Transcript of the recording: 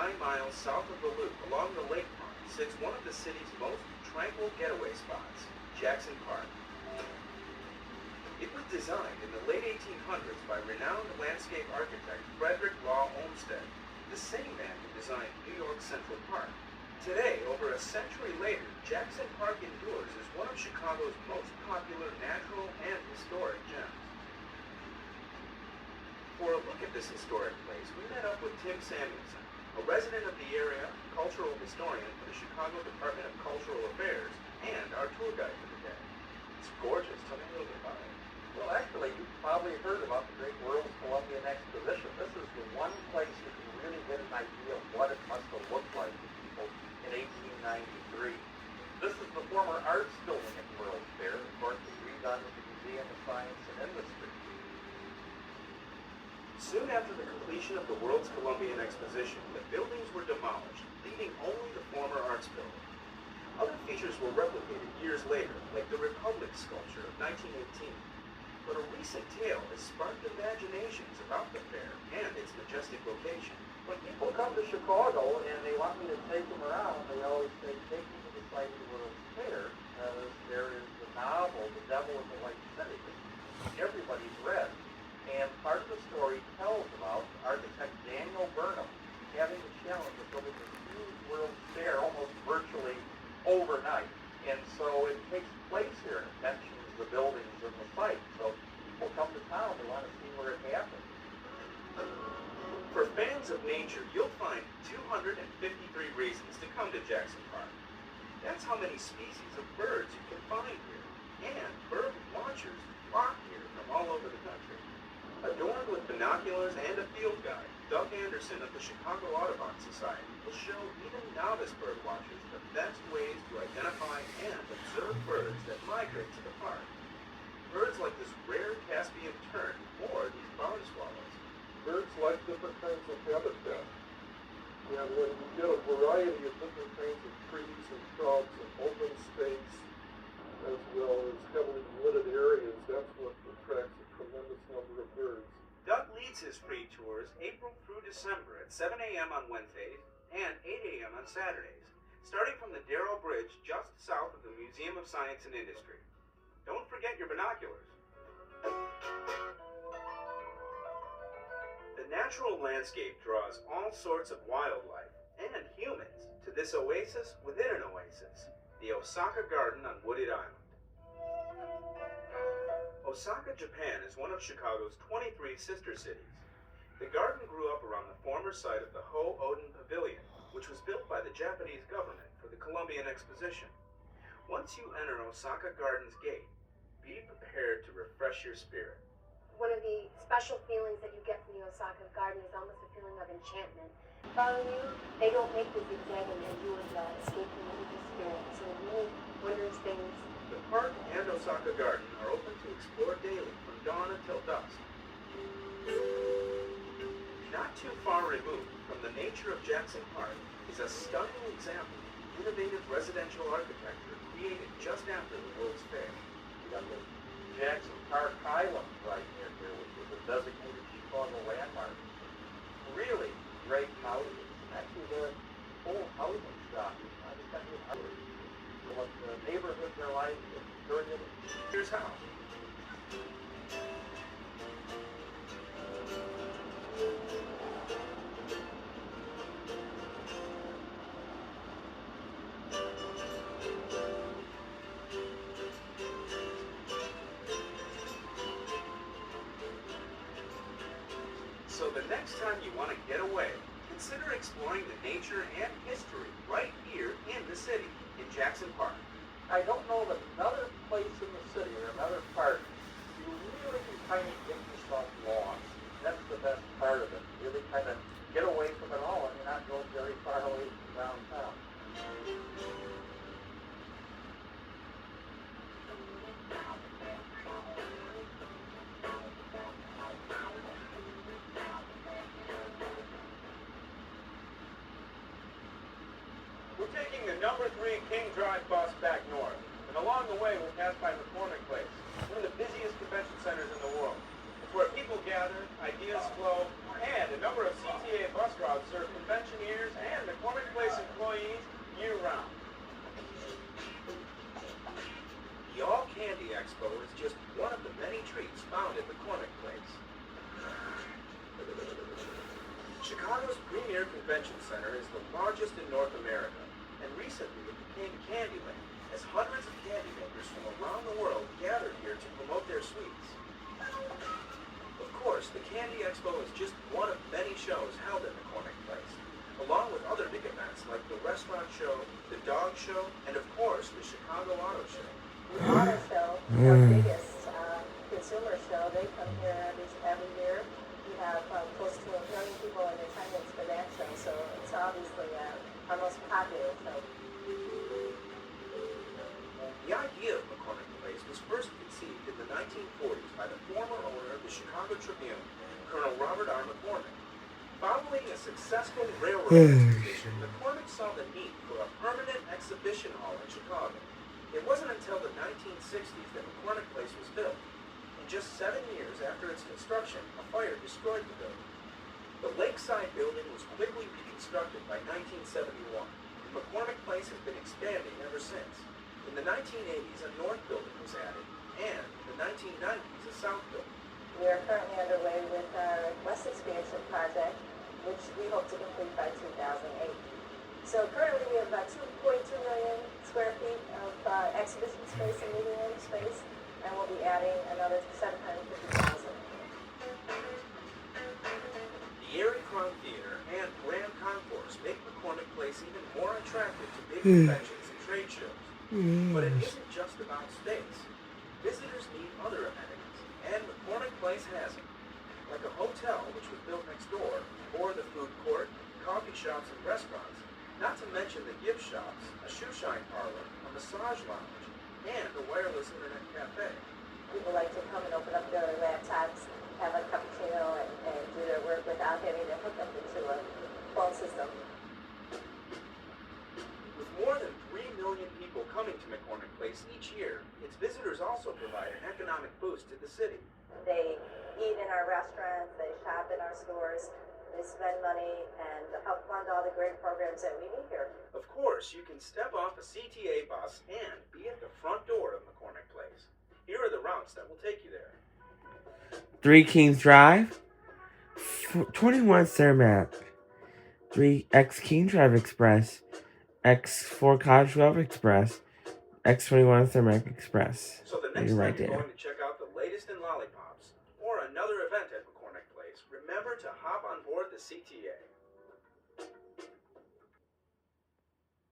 9 miles south of the Loop, along the lakefront, sits one of the city's most tranquil getaway spots, Jackson Park. It was designed in the late 1800s by renowned landscape architect Frederick Law Olmsted, the same man who designed New York's Central Park. Today, over a century later, Jackson Park endures as one of Chicago's most popular natural and historic gems. For a look at this historic place, we met up with Tim Samuelson, a resident of the area, cultural historian for the Chicago Department of Cultural Affairs, and our tour guide for the day. It's gorgeous. Tell me a little bit about it. Well, actually, you've probably heard about the Great World's Columbian Exposition. This is the one place you can really get an idea of what it must have looked like to people in 1893. This is the former arts building at the World's Fair. Of course, it's redone as the Museum of Science and Industry. Soon after the completion of the World's Columbian Exposition, the buildings were demolished, leaving only the former arts building. Other features were replicated years later, like the Republic sculpture of 1918. But a recent tale has sparked imaginations about the fair and its majestic location. When people come to Chicago and they want me to take them around, they always say, take me to the site of the World's Fair, because there is the novel, The Devil in the White City, which everybody's read. And part of the story tells about architect Daniel Burnham having the challenge of building this huge World's Fair almost virtually overnight. And so it takes place here, and it mentions the buildings and the site. So people come to town, they want to see where it happened. For fans of nature, you'll find 253 reasons to come to Jackson Park. That's how many species of birds you can find here. And bird watchers flock here from all over the country. Adorned with binoculars and a field guide, Doug Anderson of the Chicago Audubon Society will show even novice bird watchers the best ways to identify and observe birds that migrate to the park. Birds like this rare Caspian tern or these barn swallows. Birds like different kinds of habitat. And when you get a variety of different kinds of trees and shrubs and open space, as well as heavily wooded areas, that's what attracts a tremendous number of birds. Doug leads his free tours April through December at 7 a.m. on Wednesdays and 8 a.m. on Saturdays, starting from the Darrow Bridge just south of the Museum of Science and Industry. Don't forget your binoculars. The natural landscape draws all sorts of wildlife and humans to this oasis within an oasis, the Osaka Garden on Wooded Island. Osaka, Japan is one of Chicago's 23 sister cities. The garden grew up around the former site of the Ho-Oden Pavilion, which was built by the Japanese government for the Columbian Exposition. Once you enter Osaka Garden's gate, be prepared to refresh your spirit. One of the special feelings that you get from the Osaka Garden is almost a feeling of enchantment. Following you, they don't make the zigzag and you would escape from the experience. So it really wondrous things. The park and Osaka Garden are open to explore daily from dawn until dusk. Not too far removed from the nature of Jackson Park is a stunning example of innovative residential architecture created just after the World's Fair. You got the Jackson Park Highlands right near here, which is a designated Chicago landmark. Really great houses. Actually, the whole housing stock is not exactly houses. What the neighborhoods are like during it. Here's how. So the next time you want to get away, consider exploring the nature and history right here in the city, in Jackson Park. I don't know of another place in the city or another park you really can kind of get yourself lost. That's the best part of it. Really kind of get away from it all and you're not going very far away from downtown. We're taking the number 3 King Drive bus back north, and along the way we'll pass by McCormick Place, one of the busiest convention centers in the world. It's where people gather, ideas flow, and a number of CTA bus routes serve conventioneers Chicago's premier convention center is the largest in North America, and recently it became Candyland, as hundreds of candy makers from around the world gathered here to promote their sweets. Of course, the Candy Expo is just one of many shows held in McCormick Place, along with other big events like the restaurant show, the dog show, and of course the Chicago Auto Show. The auto show, our biggest consumer show, they come here every year. We have close to 1 million people in attendance for that show, so it's obviously our most popular show. The idea of McCormick Place was first conceived in the 1940s by the former owner of the Chicago Tribune, Colonel Robert R. McCormick. Following a successful railroad expedition, McCormick saw the need for a permanent exhibition hall in Chicago. It wasn't until the 1960s that McCormick Place was built. In just 7 years after its construction, a fire destroyed the building. The lakeside building was quickly reconstructed by 1971, and McCormick Place has been expanding ever since. In the 1980s, a north building was added, and in the 1990s, a south building. We are currently underway with our West Expansion project, which we hope to complete by 2008. So currently we have about 2.2 million square feet of exhibition space and meeting room space, and we'll be adding another 750,000. The Erie Crown Theater and Grand Concourse make McCormick Place even more attractive to big conventions and trade shows. But it isn't just about space. Visitors need other amenities, and McCormick Place has them. Like a hotel, which was built next door, or the food court, coffee shops and restaurants, not to mention the gift shops, a shoe shine parlor, a massage lounge, and a wireless internet cafe. People like to come and open up their laptops, have a cappuccino, and do their work without having to hook up into a phone system. With more than 3 million people coming to McCormick Place each year, its visitors also provide an economic boost to the city. They eat in our restaurants, they shop in our stores, they spend money, and help fund all the great programs that we need here. Of course, you can step off a CTA bus and be at the front door of McCormick Place. Here are the routes that will take you there. 3 Kings Drive, 21 Cermak, 3X King Drive Express, X4 Cottage Grove Express, X21 Cermak Express. So the next You're time right you're there. going to check out the latest in lollipops or another event at McCormick Place, remember to hop on board the CTA.